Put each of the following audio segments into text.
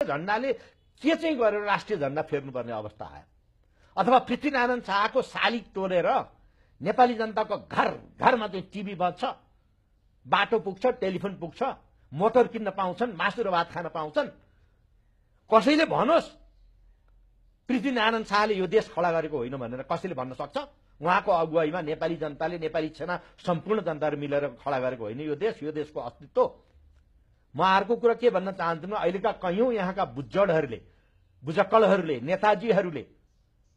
झण्डाले के चाहिँ गरेर राष्ट्रिय झण्डा फेर्नुपर्ने अवस्था आयो? अथवा पृथ्वीनारायण शाहको शालिग तोडेर नेपाली जनताको घर घरमा चाहिँ टिभी बज्छ, बाटो पुग्छ, टेलिफोन पुग्छ, मोटर किन्न पाउँछन्, मासु र भात खान पाउँछन्। कसैले भनोस् पृथ्वीनारायण शाहले यो देश खडा गरेको होइन भनेर कसैले भन्न सक्छ? उहाँको अगुवाईमा नेपाली जनताले, नेपाली सेना, सम्पूर्ण जनताहरू मिलेर खडा गरेको होइन यो देश, यो देशको अस्तित्व। म अर्को कुरा के भन्न चाहन्छु, अहिलेका कैयौं यहाँका बुज्जडहरूले, बुजक्कलहरूले, नेताजीहरूले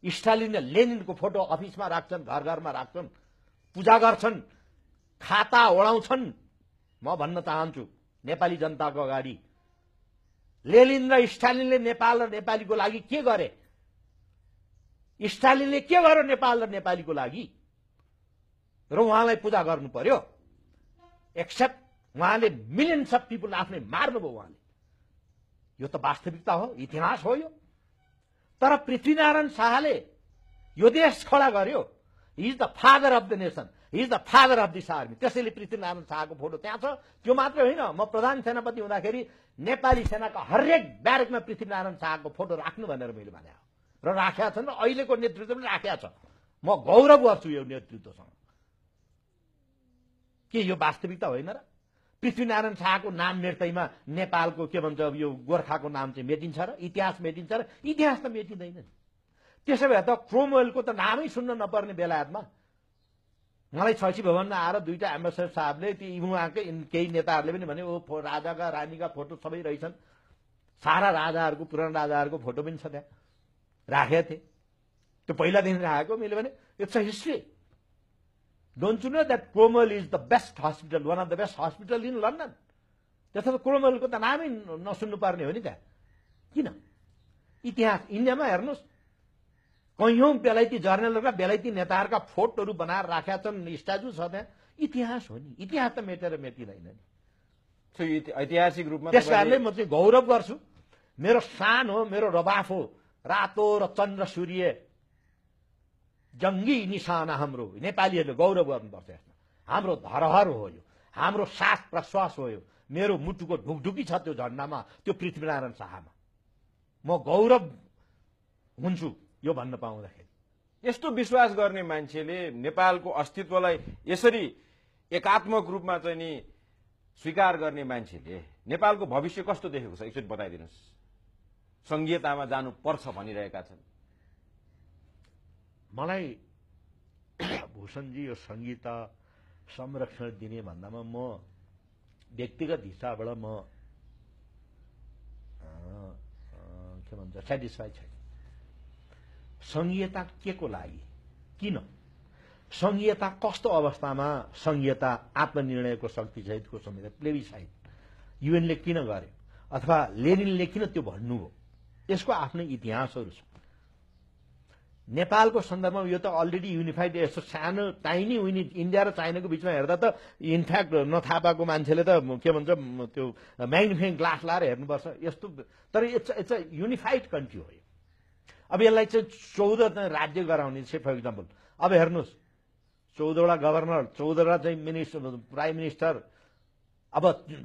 स्टालिन र लेनिनको फोटो अफिसमा राख्छन्, घर घरमा राख्छन्, पूजा गर्छन्, खाता ओढाउँछन्। म भन्न चाहन्छु नेपाली जनताको अगाडि, लेनिन र स्टालिनले नेपाल र नेपालीको लागि के गरे? स्टालिनले के गर्यो नेपाल र नेपालीको लागि? र उहाँलाई पूजा गर्नु पर्यो? एक्सेप्ट उहाँले मिलियन्स अफ पिपुल आफ्नै मार्नुभयो उहाँले। यो त वास्तविकता हो, इतिहास हो यो। तर पृथ्वीनारायण शाहले यो देश खडा गर्यो। He is the father of the nation, he is the father of this army. त्यसैले पृथ्वीनारायण शाहको फोटो त्यहाँ छ। त्यो मात्र होइन, म प्रधान सेनापति हुँदाखेरि नेपाली सेनाको हरेक ब्यारेकमा पृथ्वीनारायण शाहको फोटो राख्नु भनेर मैले भने र राखेका छन् र अहिलेको नेतृत्वले राखेका छ। म गौरव गर्छु यो नेतृत्वसँग। के यो वास्तविकता होइन र? पृथ्वीनारायण शाहको नाम मेट्दैमा नेपालको के भन्छ यो गोर्खाको नाम चाहिँ मेटिन्छ र? इतिहास मेटिन्छ र? इतिहास त मेटिँदैन नि। त्यसो भए त क्रोमवेलको त नामै सुन्न नपर्ने बेलायतमा मलाई छैसी भवनमा आएर दुईटा एम्बेसडर साहबले उहाँकै केही नेताहरूले पनि भने ओ राजाका रानीका फोटो सबै रहेछन्, सारा राजाहरूको, पुरानो राजाहरूको फोटो पनि छ त्यहाँ, राखेका थिए। त्यो पहिलादेखि राखेको। मैले भने it's a history. Don't you know that Cromwell is the best hospital, one of the best hospitals in London? त्यसो त क्रोमवेलको त नामै नसुन्नु पर्ने हो नि त्यहाँ। किन? इतिहास इन्डियामा हेर्नुहोस्, कैयौं बेलायती जर्नलहरूका, बेलायती नेताहरूका फोटोहरू बनाएर राखेका छन्, स्ट्याचु छ त्यहाँ। इतिहास हो नि। इतिहास त मेटेर मेटिँदैन नि। ऐतिहासिक रूपमा त्यस कारणले म चाहिँ गौरव गर्छु। मेरो शान हो, मेरो रबाफ हो। रातो र चन्द्र सूर्य जङ्गी निशाना हाम्रो नेपालीहरूले गौरव गर्नुपर्छ। यसमा हाम्रो धरोहर हो यो, हाम्रो सास प्रश्वास हो यो। मेरो मुटुको ढुकढुकी छ त्यो झण्डामा, त्यो पृथ्वीनारायण शाहमा। म गौरव हुन्छु यो भन्न पाउँदाखेरि। यस्तो विश्वास गर्ने मान्छेले नेपालको अस्तित्वलाई यसरी एकात्मक रूपमा चाहिँ नि स्वीकार गर्ने मान्छेले नेपालको भविष्य कस्तो देखेको छ एकचोटि बताइदिनुहोस्। संघीयतामा जानुपर्छ भनिरहेका छन्। मलाई भूषणजी यो संहिता संरक्षण दिने भन्दामा म व्यक्तिगत हिसाबबाट म के भन्छ सेटिस्फाई छैन। संहिता के को लागि, किन संहिता, कस्तो अवस्थामा संहिता, आत्मनिर्णयको शक्ति सहितको संहिता, प्लेबिसाइड युएनले किन गर्यो अथवा लेनिनले किन त्यो भन्नुभयो, यसको आफ्नै इतिहासहरू छ। नेपालको सन्दर्भमा यो त अलरेडी युनिफाइड, यस्तो सानो टाइनी इन्डिया र चाइनाको बिचमा हेर्दा त इनफ्याक्ट नथाहा पाएको मान्छेले त के भन्छ त्यो म्याग्निफाइङ ग्लास लाएर हेर्नुपर्छ यस्तो। तर इट्स अ युनिफाइड कन्ट्री हो यो। अब यसलाई चाहिँ 14 राज्य गराउने चाहिँ फर इक्जाम्पल अब हेर्नुहोस्, 14वटा गभर्नर, 14वटा चाहिँ मिनिस्टर, प्राइम मिनिस्टर, अब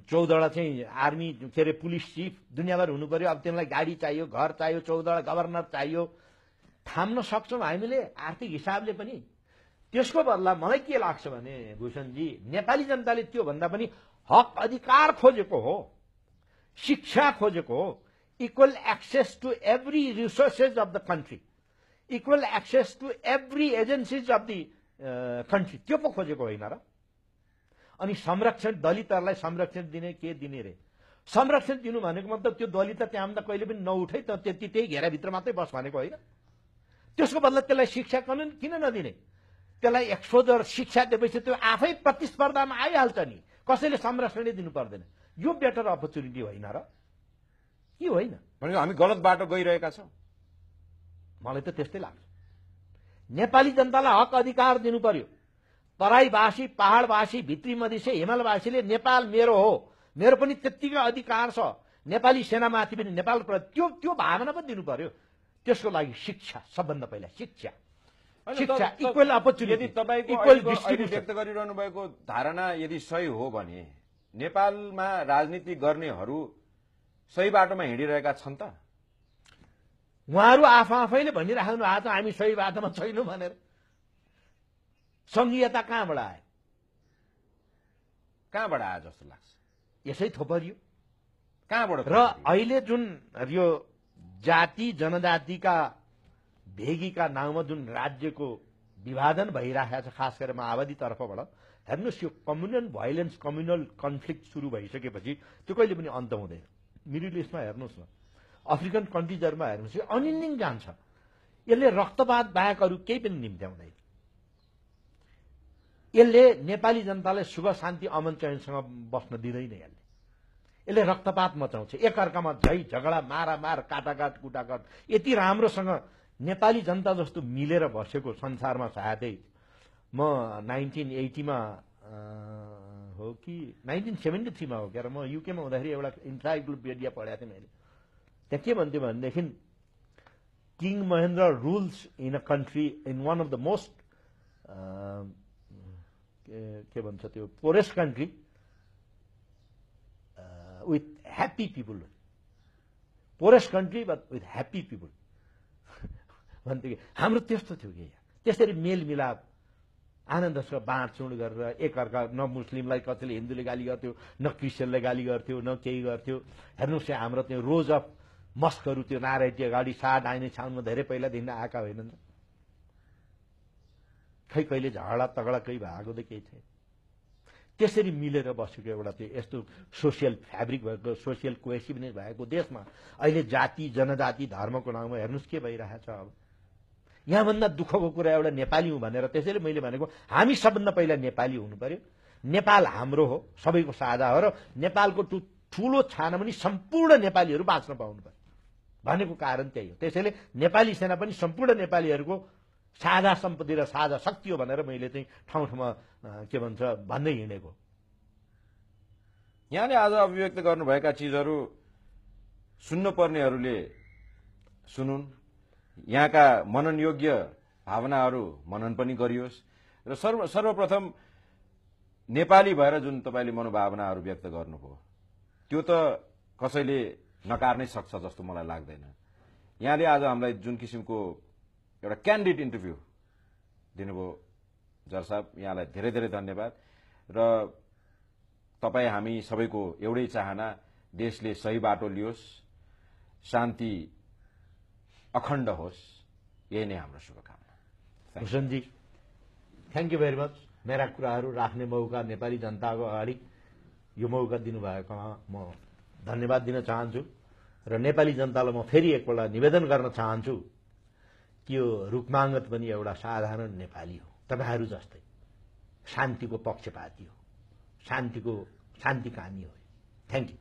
14वटा चाहिँ आर्मी, के अरे पुलिस चिफ, दुनियाँभर हुनु पर्यो। अब तिनीहरूलाई गाडी चाहियो, घर चाहियो, 14वटा गभर्नर चाहियो। थाम्न सक्छौँ हामीले आर्थिक हिसाबले पनि। त्यसको बदला मलाई के लाग्छ भने भूषणजी, नेपाली जनताले त्यो भन्दा पनि हक अधिकार खोजेको हो, शिक्षा खोजेको हो, equal access to every resources of the country, equal access to every agencies of the country, त्यो पो खोजेको होइन र? अनि संरक्षण, दलितहरूलाई संरक्षण दिने के दिने रे? संरक्षण दिनु भनेको मतलब त्यो दलित त्यहाँभन्दा कहिले पनि नउठै त, त्यही घेराभित्र मात्रै बस भनेको होइन। त्यसको बदला त्यसलाई शिक्षा किन नदिने? त्यसलाई एक्सपोजर, शिक्षा दिएपछि त्यो आफै प्रतिस्पर्धामा आइहाल्छ नि। कसैले संरक्षणै दिनु पर्दैन। यो बेटर अपर्च्युनिटी होइन र? के होइन? भनेको हामी गलत बाटो गइरहेका छौँ। मलाई त त्यस्तै लाग्छ। नेपाली जनतालाई हक अधिकार दिनु पर्यो। तराईवासी, पहाडवासी, भित्री मधेसी, हिमालवासीले नेपाल मेरो हो, मेरो पनि त्यत्तिकै अधिकार छ, नेपाली सेनामाथि पनि, नेपाल त्यो भावना पनि दिनु पर्यो। त्यसको लागि शिक्षा, सबभन्दा पहिला शिक्षा, इक्वल अपर्च्युनिटी, इक्वल डिस्ट्रिब्युसन। व्यक्त गरिरहनु भएको धारणा यदि सही हो भने नेपालमा राजनीति गर्नेहरू सही बाटोमा हिँडिरहेका छन् त? उहाँहरू आफैले भनिराख्नु भएको छ हामी सही बाटोमा छैनौँ भनेर। संघीयता कहाँबाट आयो? कहाँबाट आयो जस्तो लाग्छ? यसै थोपरियो। कहाँबाट? र अहिले जुन यो जाति जनजातिका भेगीका नाउँमा जुन राज्यको विभाजन भइरहेको छ, खास गरेर माओवादी तर्फबाट, हेर्नुहोस् यो कम्युनल भाइलेन्स, कम्युनल कन्फ्लिक्ट सुरु भइसकेपछि त्यो कहिले पनि अन्त हुँदैन। मिडल इस्टमा हेर्नुहोस् न, अफ्रिकन कन्ट्रिजहरूमा हेर्नुहोस्, यो अनिन्दिङ जान्छ। यसले रक्तपात बाहेक अरू केही पनि निम्त्याउँदैन। यसले नेपाली जनतालाई सुख शान्ति अमन चयनसँग बस्न दिँदैन। यसले रक्तपात मचाउँछ, एकअर्कामा झै झगडा, मारामार, काटाकाट, कुटाकाट। यति राम्रोसँग नेपाली जनता जस्तो मिलेर बसेको संसारमा सायदै म 1980मा हो कि 1973मा हो क्या, म युकेमा हुँदाखेरि एउटा इन्साइक्लोपिडिया पढाएको थिएँ मैले। त्यहाँ के भन्थ्यो भनेदेखि king Mahendra rules in a country in one of the most के भन्छ त्यो forest country with happy people, forest country but with happy people भन्थ्यो कि। हाम्रो त्यस्तो थियो कि त्यसरी मेलमिलाप आनन्दसँग बाँडचुँड गरेर एकअर्का, न मुस्लिमलाई कसैले हिन्दूले गाली गर्थ्यो, न क्रिस्चियनले गाली गर्थ्यो, न केही गर्थ्यो। हेर्नुहोस् यहाँ हाम्रो त्यो रोज अफ मस्कहरू त्यो नारायणी अगाडि डाइने छाउनमा धेरै पहिलादेखि आएका होइनन् त? खै कहिले झगडा तगडा केही भएको त केही छैन। त्यसरी मिलेर बसेको एउटा त्यो यस्तो सोसियल फ्याब्रिक भएको, सोसियल कोहेसिभनेस भएको देशमा अहिले जाति जनजाति धर्मको नाउँमा हेर्नुहोस् के भइरहेको छ। अब यहाँभन्दा दुःखको कुरा एउटा नेपाली हुँ भनेर, त्यसैले मैले भनेको हामी सबभन्दा पहिला नेपाली हुनु पर्यो। नेपाल हाम्रो हो, सबैको साझा हो, र नेपालको ठूलो छाना पनि सम्पूर्ण नेपालीहरू बाँच्न पाउनु पर्यो भनेको कारण त्यही हो। त्यसैले नेपाली सेना पनि सम्पूर्ण नेपालीहरूको साझा सम्पत्ति र साझा शक्ति हो भनेर मैले चाहिँ ठाउँ ठाउँमा के भन्छ भन्दै हिँडेको। यहाँले आज अभिव्यक्त गर्नुभएका चिजहरू सुन्नुपर्नेहरूले सुनुन्, यहाँका मनन योग्य भावनाहरू मनन पनि गरियोस्, र सर्वप्रथम नेपाली भएर जुन तपाईँले मनोभावनाहरू व्यक्त गर्नुभयो त्यो त कसैले नकार्नै सक्छ जस्तो मलाई लाग्दैन। यहाँले आज हामीलाई जुन किसिमको एउटा क्यान्डिड इन्टरभ्यू दिनुभयो जर साहब, यहाँलाई धेरै धेरै धन्यवाद। र तपाईँ हामी सबैको एउटै चाहना, देशले सही बाटो लियोस्, शान्ति अखण्ड होस्, यही नै हाम्रो शुभकामना। भूषणजी, थ्याङ्क यू भेरी मच। मेरा कुराहरू राख्ने मौका नेपाली जनताको अगाडि यो मौका दिनुभएकोमा म धन्यवाद दिन चाहन्छु। र नेपाली जनतालाई म फेरि एकपल्ट निवेदन गर्न चाहन्छु कि यो रुक्माङ्गत पनि एउटा साधारण नेपाली हो, तपाईँहरू जस्तै शान्तिको पक्षपाती हो, शान्तिकामी हो। Thank you.